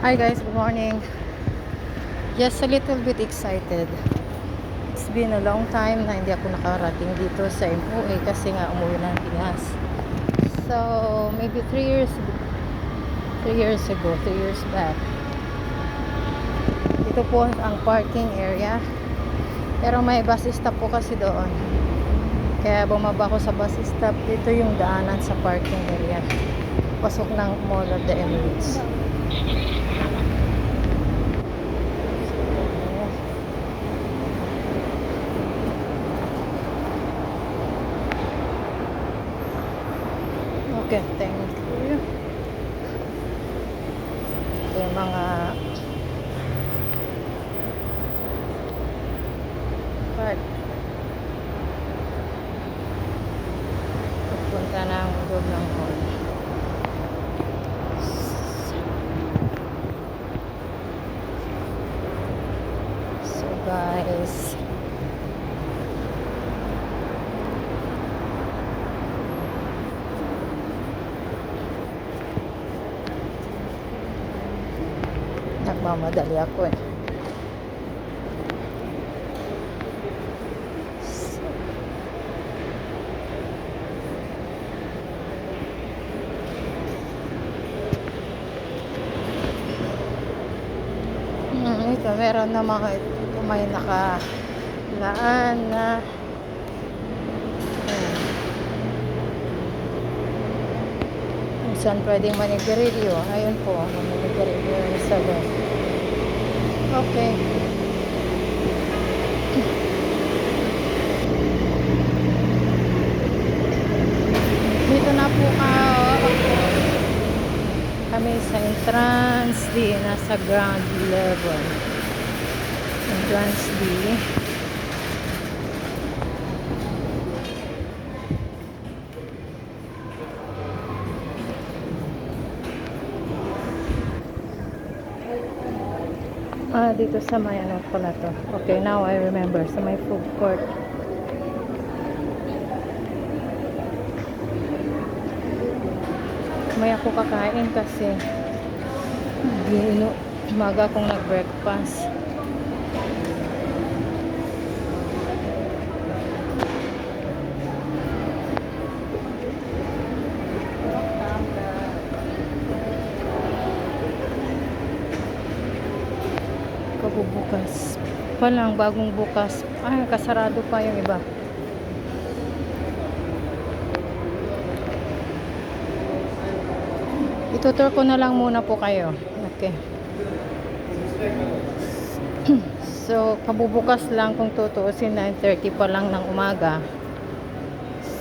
Hi guys, good morning. Just a little bit excited. It's been a long time na hindi ako nakarating dito sa MOA kasi nga umuwi ng Pinas. So, maybe 3 years back. Ito po ang parking area. Pero may bus stop po kasi doon. Kaya bumaba ko sa bus stop. Ito yung daanan sa parking area. Pasok ng Mall of the Emirates. Okay, thank you. Ito yung mga part. Pupunta ng loob ng mall. So guys, nagmamadali ako eh. Ito, meron na mga ito may nakalaan na kung saan pwedeng manigarilyo. Ayun po, manigarilyo yung salon. Okay. Dito na po kami sa entrance D, nasa ground level. Entrance D. Dito sa may ano pala to. Okay, now I remember. Sa may food court. May ako kakain kasi umaga akong nag-breakfast. Kabubukas pa lang, bagong bukas. Ay, kasarado pa yung iba. Itutur ko na lang muna po kayo. Okay. So, kabubukas lang kung tutuusin, 9:30 pa lang ng umaga.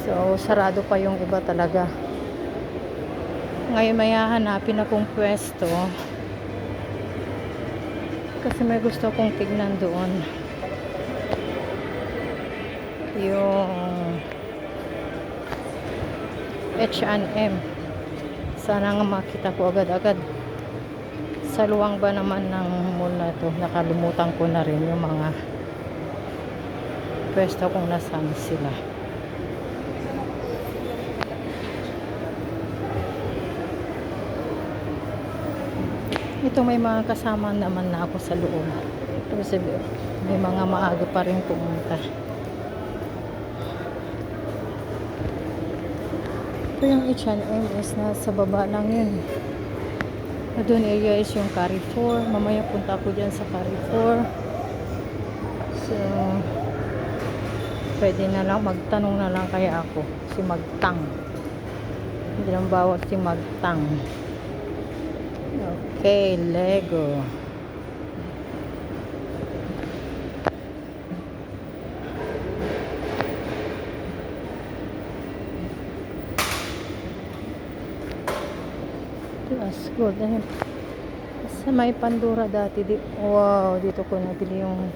So, sarado pa yung iba talaga. Ngayon may hahanapin akong pwesto. Kasi may gusto kong tignan doon. Yung H&M. Sana nga makita ko agad-agad. Sa luwang ba naman ng mall na to, nakalimutan ko na rin yung mga pwesto kung nasaan sila. Ito may mga kasama naman na ako sa loob. Kasi may mga maaga pa rin pumunta. Ito yung H&M is nasa baba lang yun. Doon area is yung Carrefour. Mamaya punta ako dyan sa Carrefour. So, pwede na lang, magtanong na lang kaya ako. Si Magtang. Hindi lang bawat si Magtang. Okay, Lego. That's good. Sa may Pandora dati. Wow, dito ko nabili yung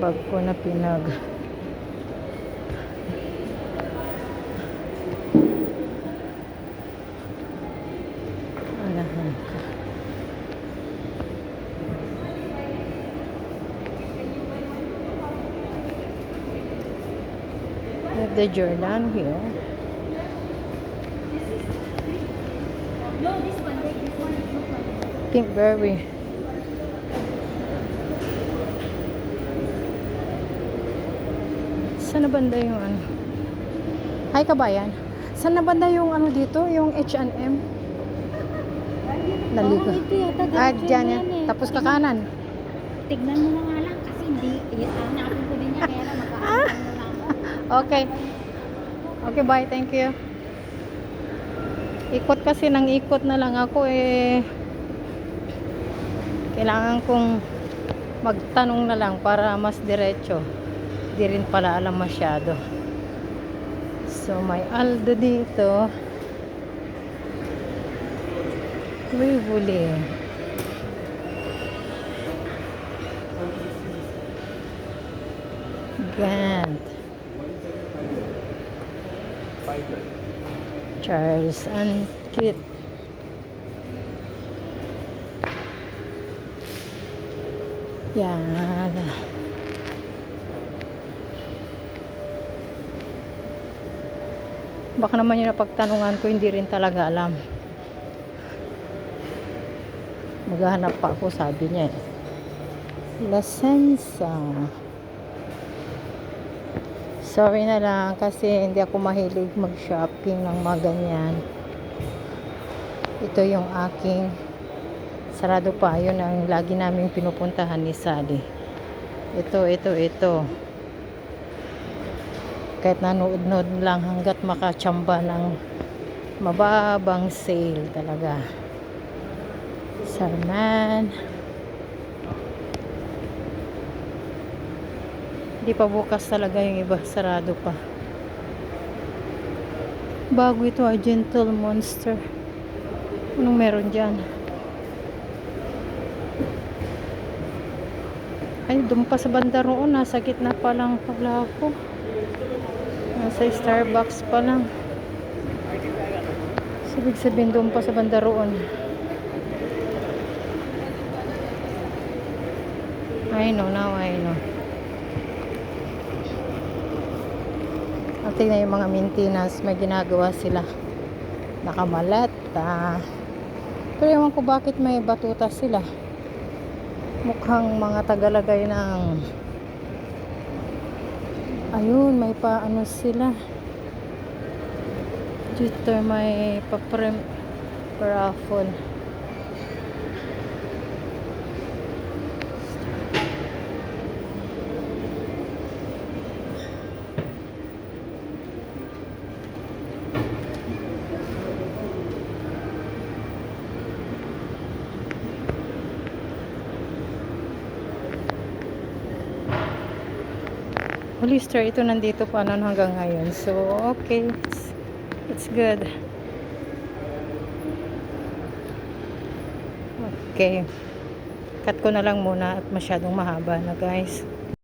bag ko na pinag. Anahan ka. I have the Jordan here. No, this one is look like Pinkberry. Saan na banda yung ano? Hi kabayan. Saan na banda yung ano dito? Yung H&M? Naligo. Ito yata. Ah, diretso dyan yan yan. eh. Tapos kakanan. Tignan mo na nga lang kasi hindi. Hanapin ko din yan. Kaya lang makaano na lang ako. Okay. Okay, bye. Thank you. Ikot kasi nang ikot na lang ako eh. Kailangan kong magtanong na lang para mas diretso. Di rin pala alam masyado. So, may Aldo dito. Rivoli. Gant. Charles and Kit. Yan. Baka naman yung napagtanungan ko, hindi rin talaga alam. Maghahanap pa ako, sabi niya eh. La Senza. Sorry na lang kasi hindi ako mahilig mag-shopping ng mga ganyan. Ito yung aking sarado pa. Yun ang lagi naming pinupuntahan ni Sally. Ito. Kahit nanood-nood lang hanggat makachamba ng mababang sale talaga. Sarman. Hindi pa bukas talaga yung iba. Sarado pa. Bago ito ay Gentle Monster. Anong meron dyan? Ay, doon pa sa banda roon. Nasa gitna pa lang pala ako. Nasa Starbucks pa lang. Ibig sabihin doon pa sa banda roon. I know, now I know. At tingnan yung mga maintenance, may ginagawa sila. Nakamalata. Pero ewan ko bakit may batuta sila. Mukhang mga tagalagay ng ayun, may paano sila. Dito may pa-prem raffle. Hollister, ito nandito pa nun hanggang ngayon. So, okay. It's good. Okay. Cut ko na lang muna at masyadong mahaba na guys.